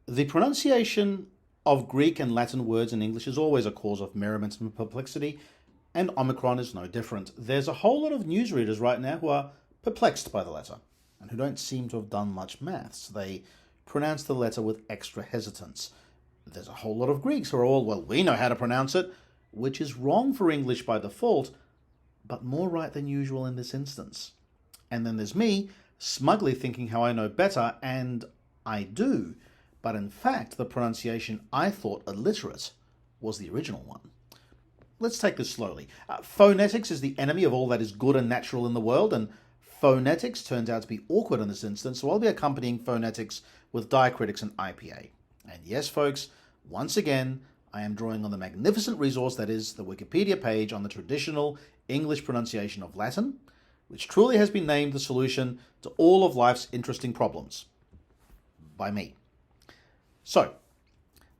The pronunciation of Greek and Latin words in English is always a cause of merriment and perplexity, and Omicron is no different. There's a whole lot of newsreaders right now who are perplexed by the letter and who don't seem to have done much maths. They pronounce the letter with extra hesitance. There's a whole lot of Greeks who are all, well, we know how to pronounce it, which is wrong for English by default, but more right than usual in this instance. And then there's me, smugly thinking how I know better, and I do. But in fact, the pronunciation I thought illiterate was the original one. Let's take this slowly. Phonetics is the enemy of all that is good and natural in the world, and phonetics turns out to be awkward in this instance, so I'll be accompanying phonetics with diacritics and IPA. And yes, folks, once again, I am drawing on the magnificent resource that is the Wikipedia page on the traditional English pronunciation of Latin, which truly has been named the solution to all of life's interesting problems. By me. So,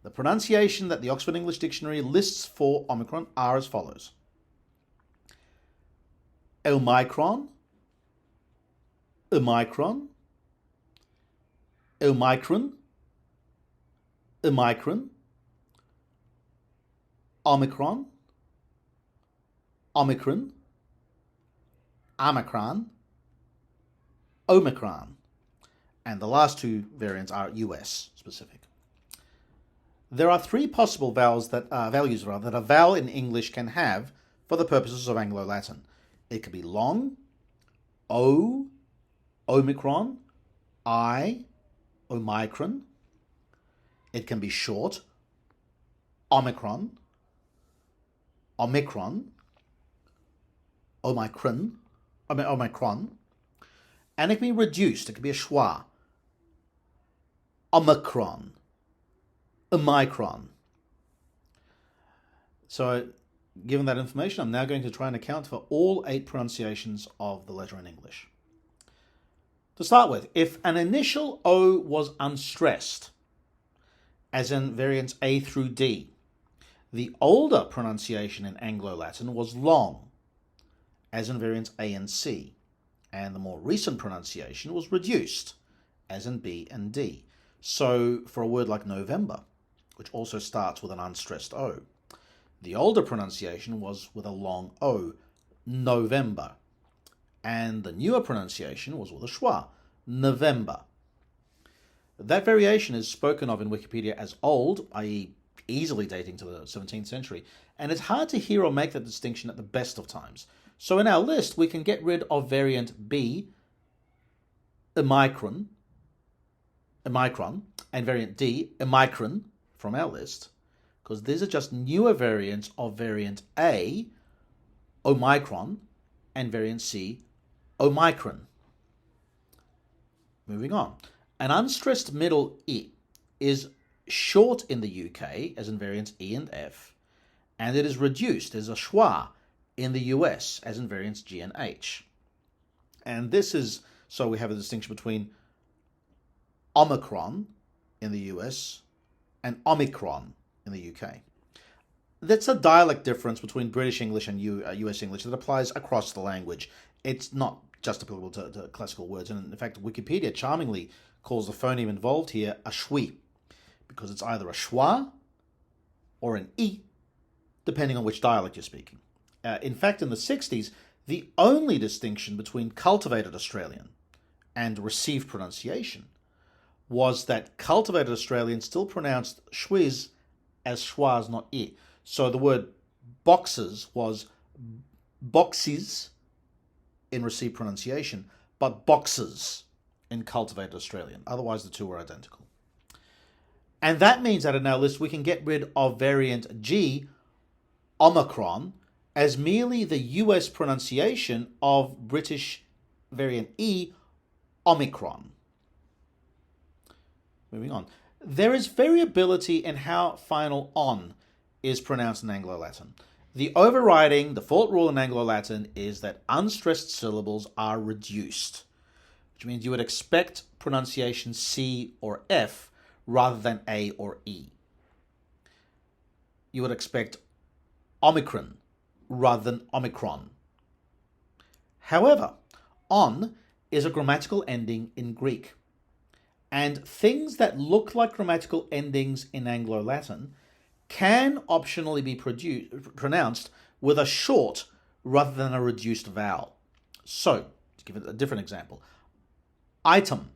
the pronunciation that the Oxford English Dictionary lists for Omicron are as follows. Omicron, Omicron, Omicron, Omicron, Omicron, Omicron, Omicron, Omicron, and the last two variants are US specific. There are three possible values that a vowel in English can have for the purposes of Anglo-Latin. It could be long, O, Omicron, I, Omicron. It can be short, Omicron, Omicron, Omicron, Omicron, and it can be reduced. It can be a schwa, Omicron, Omicron. So, given that information, I'm now going to try and account for all 8 pronunciations of the letter in English. To start with, if an initial O was unstressed, as in variants A through D, the older pronunciation in Anglo-Latin was long, as in variants A and C, and the more recent pronunciation was reduced, as in B and D. So, for a word like November, which also starts with an unstressed O, the older pronunciation was with a long O, November, and the newer pronunciation was with a schwa, November. That variation is spoken of in Wikipedia as old, i.e. easily dating to the 17th century, and it's hard to hear or make that distinction at the best of times. So in our list, we can get rid of variant B, Omicron, and variant D, Omicron, from our list, because these are just newer variants of variant A, Omicron, and variant C, Omicron. Moving on. An unstressed middle E is short in the UK, as in variants E and F, and it is reduced as a schwa in the US, as in variants G and H. And this is, so we have a distinction between Omicron in the US and Omicron in the UK. That's a dialect difference between British English and US English that applies across the language. It's not just applicable to classical words, and in fact, Wikipedia charmingly calls the phoneme involved here a shwi, because it's either a schwa or an e, depending on which dialect you're speaking. In fact, in the 60s, the only distinction between cultivated Australian and received pronunciation was that cultivated Australian still pronounced shwiz as schwas, not e. So the word boxes was boxes in received pronunciation, but boxes in cultivated Australian. Otherwise, the two were identical. And that means that in our list, we can get rid of variant G, Omicron, as merely the US pronunciation of British variant E, Omicron. Moving on. There is variability in how final on is pronounced in Anglo-Latin. The overriding default rule in Anglo-Latin is that unstressed syllables are reduced, which means you would expect pronunciation C or F rather than A or E. You would expect Omicron rather than Omicron. However, on is a grammatical ending in Greek, And things that look like grammatical endings in Anglo-Latin can optionally be pronounced with a short rather than a reduced vowel. So, to give it a different example, item.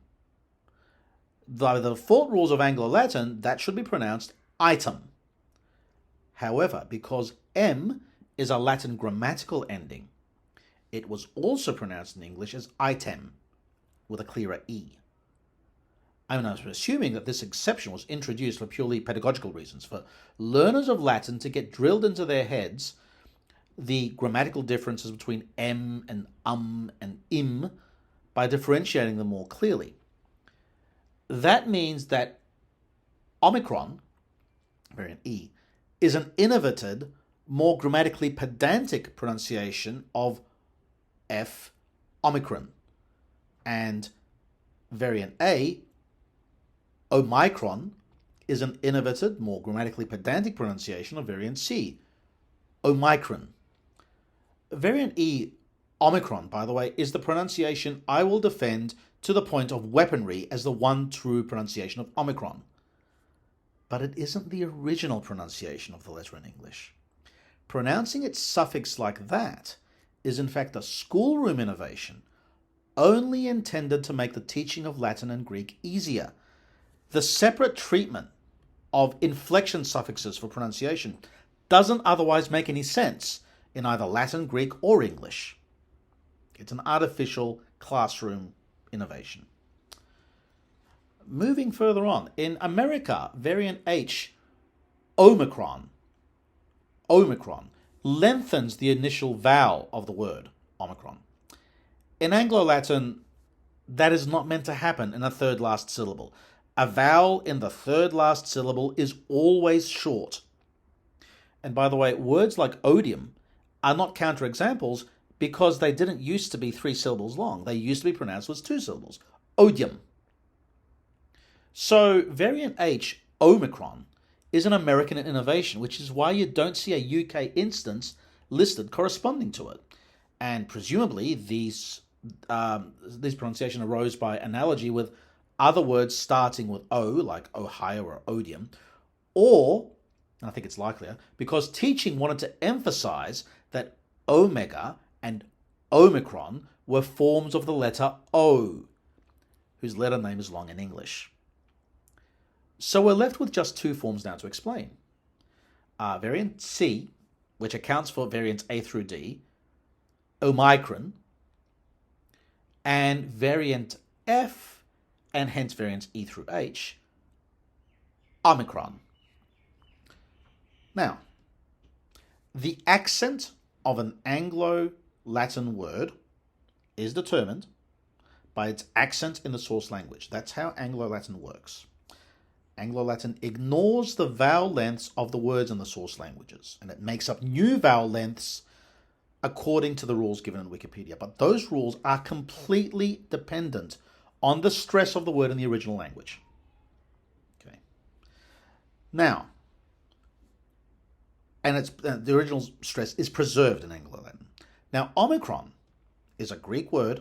By the default rules of Anglo-Latin, that should be pronounced item. However, because M is a Latin grammatical ending, it was also pronounced in English as item, with a clearer E. I'm assuming that this exception was introduced for purely pedagogical reasons, for learners of Latin to get drilled into their heads the grammatical differences between M and im by differentiating them more clearly. That means that omicron, variant E, is an innovated, more grammatically pedantic pronunciation of F, omicron, and variant A, omicron, is an innovated, more grammatically pedantic pronunciation of variant C, omicron. Variant E, omicron, by the way, is the pronunciation I will defend to the point of weaponry as the one true pronunciation of omicron. But it isn't the original pronunciation of the letter in English. Pronouncing its suffix like that is in fact a schoolroom innovation, only intended to make the teaching of Latin and Greek easier. The separate treatment of inflection suffixes for pronunciation doesn't otherwise make any sense in either Latin, Greek, or English. It's an artificial classroom innovation. Moving further on, in America, variant H, omicron, lengthens the initial vowel of the word, omicron. In Anglo-Latin, that is not meant to happen in a third last syllable. A vowel in the third last syllable is always short. And by the way, words like odium are not counterexamples because they didn't used to be 3 syllables long. They used to be pronounced as 2 syllables. Odium. So variant H, omicron, is an American innovation, which is why you don't see a UK instance listed corresponding to it. And presumably this pronunciation arose by analogy with other words starting with O, like Ohio or odium, or, I think it's likelier, because teaching wanted to emphasize that omega and omicron were forms of the letter O, whose letter name is long in English. So we're left with just 2 forms now to explain. Variant C, which accounts for variants A through D, omicron, and variant F, and hence variants E through H, omicron. Now, the accent of an Anglo-Latin word is determined by its accent in the source language. That's how Anglo-Latin works. Anglo-Latin ignores the vowel lengths of the words in the source languages, and it makes up new vowel lengths according to the rules given in Wikipedia. But those rules are completely dependent on the stress of the word in the original language. Okay. Now, and the original stress is preserved in Anglo-Latin. Now, omicron is a Greek word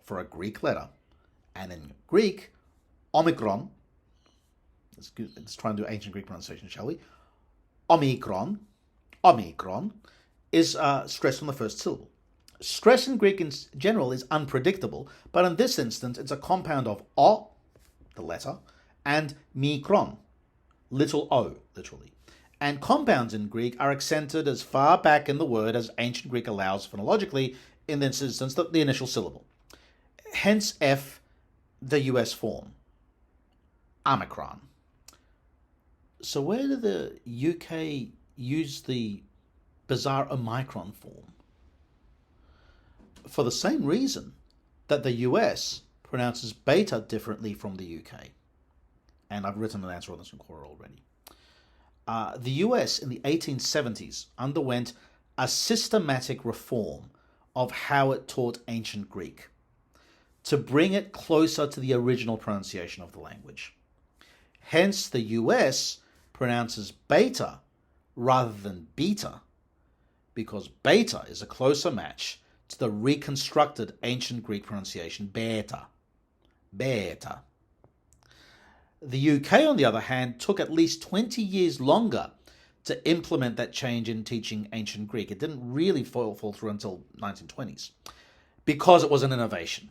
for a Greek letter, and in Greek, omicron, let's try and do ancient Greek pronunciation, shall we? Omicron is stressed on the first syllable. Stress in Greek in general is unpredictable, but in this instance, it's a compound of o, the letter, and mikron, little o, literally. And compounds in Greek are accented as far back in the word as ancient Greek allows phonologically, in this instance, the initial syllable. Hence F, the US form, omicron. So where did the UK use the bizarre omicron form? For the same reason that the US pronounces beta differently from the UK. And I've written an answer on this in Quora already. The US in the 1870s underwent a systematic reform of how it taught ancient Greek to bring it closer to the original pronunciation of the language. Hence, the US pronounces beta rather than beta, because beta is a closer match to the reconstructed ancient Greek pronunciation beta. Beta. The UK, on the other hand, took at least 20 years longer to implement that change in teaching ancient Greek. It didn't really fall through until 1920s because it was an innovation.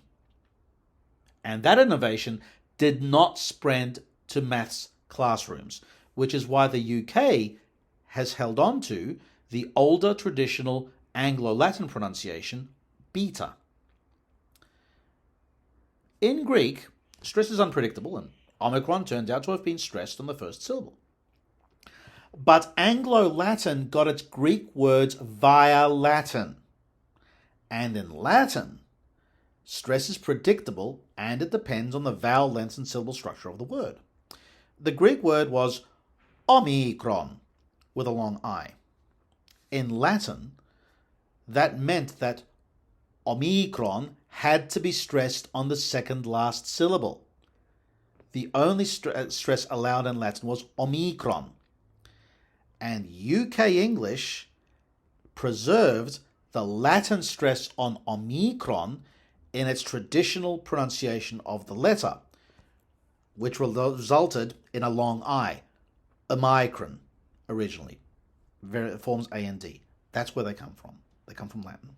And that innovation did not spread to maths classrooms, which is why the UK has held on to the older traditional Anglo-Latin pronunciation, beta. In Greek, stress is unpredictable, and omicron turned out to have been stressed on the first syllable. But Anglo-Latin got its Greek words via Latin. And in Latin, stress is predictable and it depends on the vowel length and syllable structure of the word. The Greek word was omicron, with a long I. In Latin, that meant that omicron had to be stressed on the second last syllable. The only stress allowed in Latin was omicron. And UK English preserved the Latin stress on omicron in its traditional pronunciation of the letter, which resulted in a long I, omicron, originally. It forms A and D. That's where they come from. They come from Latin.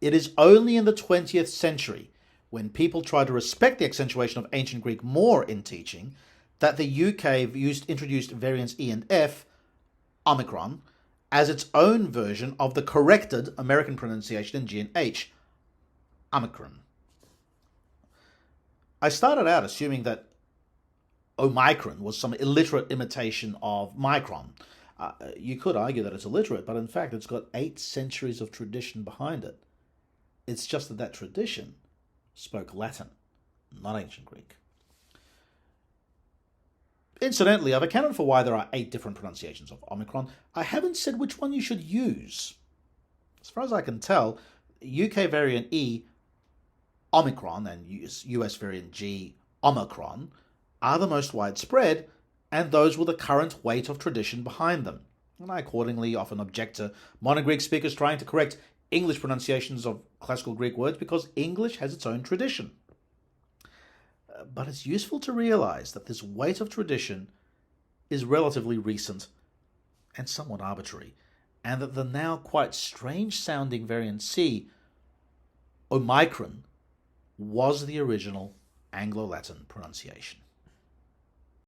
It is only in the 20th century, when people tried to respect the accentuation of ancient Greek more in teaching, that the UK introduced variants E and F, omicron, as its own version of the corrected American pronunciation in G and H, omicron. I started out assuming that omicron was some illiterate imitation of micron. You could argue that it's illiterate, but in fact it's got 8 centuries of tradition behind it. It's just that that tradition spoke Latin, not ancient Greek. Incidentally, I've accounted for why there are 8 different pronunciations of omicron. I haven't said which one you should use. As far as I can tell, UK variant E, omicron, and US variant G, omicron, are the most widespread, and those with the current weight of tradition behind them. And I accordingly often object to modern Greek speakers trying to correct English pronunciations of classical Greek words because English has its own tradition. But it's useful to realize that this weight of tradition is relatively recent and somewhat arbitrary, and that the now quite strange sounding variant C, omicron, was the original Anglo-Latin pronunciation.